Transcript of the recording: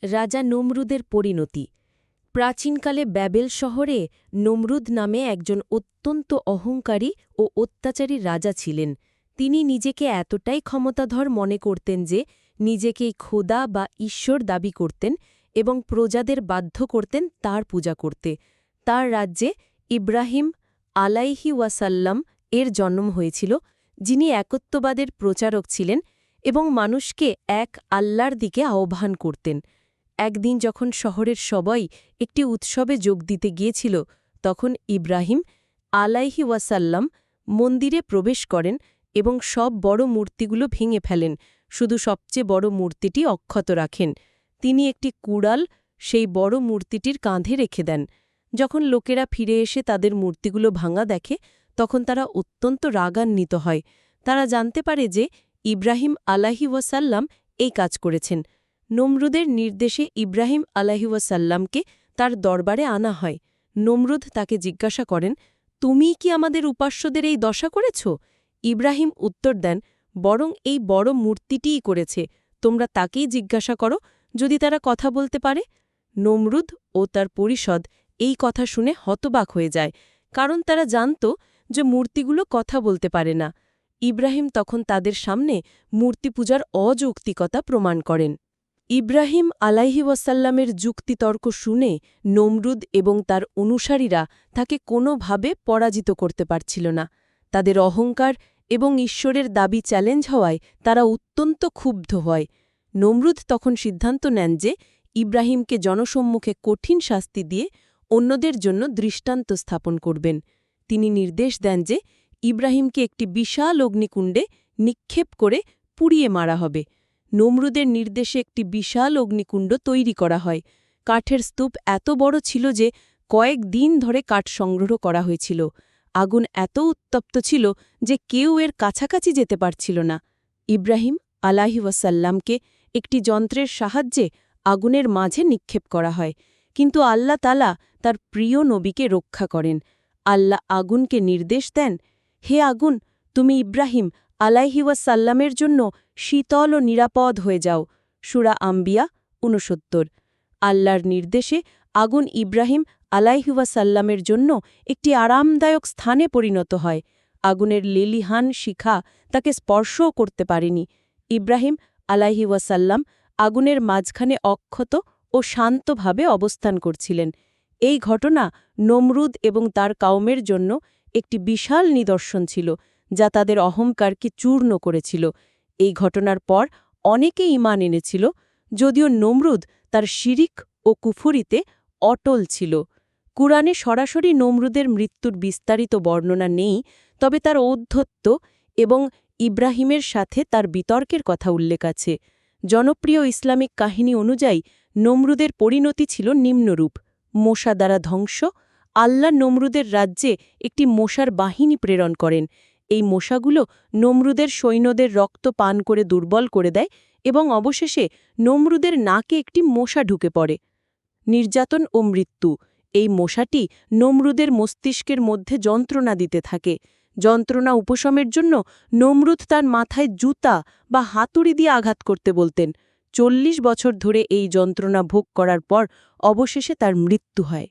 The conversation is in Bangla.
রাজা নমরুদের পরিণতি। প্রাচীনকালে ব্যাবেল শহরে নমরুদ নামে একজন অত্যন্ত অহংকারী ও অত্যাচারী রাজা ছিলেন। তিনি নিজেকে এতটাই ক্ষমতাধর মনে করতেন যে নিজেকেই খোদা বা ঈশ্বর দাবি করতেন এবং প্রজাদের বাধ্য করতেন তার পূজা করতে। তার রাজ্যে ইব্রাহিম আলাইহি ওয়াসাল্লাম এর জন্ম হয়েছিল, যিনি একত্ববাদের প্রচারক ছিলেন এবং মানুষকে এক আল্লাহর দিকে আহ্বান করতেন। একদিন যখন শহরের সবাই একটি উৎসবে যোগ দিতে গিয়েছিল, তখন ইব্রাহিম আলাইহি ওয়াসাল্লাম মন্দিরে প্রবেশ করেন এবং সব বড় মূর্তিগুলো ভেঙে ফেলেন, শুধু সবচেয়ে বড় মূর্তিটি অক্ষত রাখেন। তিনি একটি কুড়াল সেই বড় মূর্তিটির কাঁধে রেখে দেন। যখন লোকেরা ফিরে এসে তাদের মূর্তিগুলো ভাঙা দেখে, তখন তারা অত্যন্ত রাগান্বিত হয়। তারা জানতে পারে যে ইব্রাহিম আলাইহি ওয়াসাল্লাম এই কাজ করেছেন। নমরুদের নির্দেশে ইব্রাহিম আলাইহি ওয়াসাল্লামকে তার দরবারে আনা হয়। নমরুদ তাকে জিজ্ঞাসা করেন, তুমিই কি আমাদের উপাস্যদের এই দশা করেছ? ইব্রাহিম উত্তর দেন, বরং এই বড় মূর্তিটিই করেছে। তোমরা তাকেই জিজ্ঞাসা করো, যদি তারা কথা বলতে পারে। নমরুদ ও তার পরিষদ এই কথা শুনে হতবাক হয়ে যায়, কারণ তারা জানত যে মূর্তিগুলো কথা বলতে পারে না। ইব্রাহিম তখন তাদের সামনে মূর্তি পূজার অযৌক্তিকতা প্রমাণ করেন। ইব্রাহিম আলাইহি ওয়াসাল্লামের যুক্তিতর্ক শুনে নমরুদ এবং তার অনুসারীরা তাকে কোনোভাবে পরাজিত করতে পারছিল না। তাদের অহংকার এবং ঈশ্বরের দাবি চ্যালেঞ্জ হওয়ায় তারা অত্যন্ত ক্ষুব্ধ হয়। নমরুদ তখন সিদ্ধান্ত নেন যে ইব্রাহিমকে জনসম্মুখে কঠিন শাস্তি দিয়ে অন্যদের জন্য দৃষ্টান্ত স্থাপন করবেন। তিনি নির্দেশ দেন যে ইব্রাহিমকে একটি বিশাল অগ্নিকুণ্ডে নিক্ষেপ করে পুড়িয়ে মারা হবে। নমরুদের নির্দেশে একটি বিশাল অগ্নিকুণ্ড তৈরি করা হয়। কাঠের স্তূপ এত বড় ছিল যে কয়েক দিন ধরে কাঠ সংগ্রহ করা হয়েছিল। আগুন এত উত্তপ্ত ছিল যে কেউ এর কাছাকাছি যেতে পারছিল না। ইব্রাহিম আলাইহি ওয়াসাল্লামকে একটি যন্ত্রের সাহায্যে আগুনের মাঝে নিক্ষেপ করা হয়, কিন্তু আল্লাহ তাআলা তার প্রিয় নবীকে রক্ষা করেন। আল্লাহ আগুনকে নির্দেশ দেন, হে আগুন, তুমি ইব্রাহিম আলাইহি ওয়াসাল্লামের জন্য শীতল ও নিরাপদ হয়ে যাও। সূরা আম্বিয়া ৬৯। আল্লাহর নির্দেশে আগুন ইব্রাহিম আলাইহি ওয়াসাল্লামের জন্য একটি আরামদায়ক স্থানে পরিণত হয়। আগুনের লেলিহান শিখা তাকে স্পর্শও করতে পারেনি। ইব্রাহিম আলাইহি ওয়াসাল্লাম আগুনের মাঝখানে অক্ষত ও শান্তভাবে অবস্থান করছিলেন। এই ঘটনা নমরুদ এবং তার কাউমের জন্য একটি বিশাল নিদর্শন ছিল, যা তাদের অহংকারকে চূর্ণ করেছিল। এই ঘটনার পর অনেকে ঈমান এনেছিল, যদিও নমরুদ তার শিরিক ও কুফরিতে অটল ছিল। কুরআনে সরাসরি নমরুদের মৃত্যুর বিস্তারিত বর্ণনা নেই, তবে তার ঔদ্ধত্য এবং ইব্রাহিমের সাথে তার বিতর্কের কথা উল্লেখ আছে। জনপ্রিয় ইসলামিক কাহিনী অনুযায়ী নমরুদের পরিণতি ছিল নিম্নরূপ: মশা দ্বারা ধ্বংস। আল্লাহ নমরুদের রাজ্যে একটি মশার বাহিনী প্রেরণ করেন। এই মশাগুলো নমরুদের সৈন্যদের রক্ত পান করে দুর্বল করে দেয় এবং অবশেষে নমরুদের নাকে একটি মশা ঢুকে পড়ে। নির্যাতন ও মৃত্যু। এই মশাটি নমরুদের মস্তিষ্কের মধ্যে যন্ত্রণা দিতে থাকে। যন্ত্রণা উপশমের জন্য নমরুদ তার মাথায় জুতা বা হাতুড়ি দিয়ে আঘাত করতে বলতেন। ৪০ বছর ধরে এই যন্ত্রণা ভোগ করার পর অবশেষে তার মৃত্যু হয়।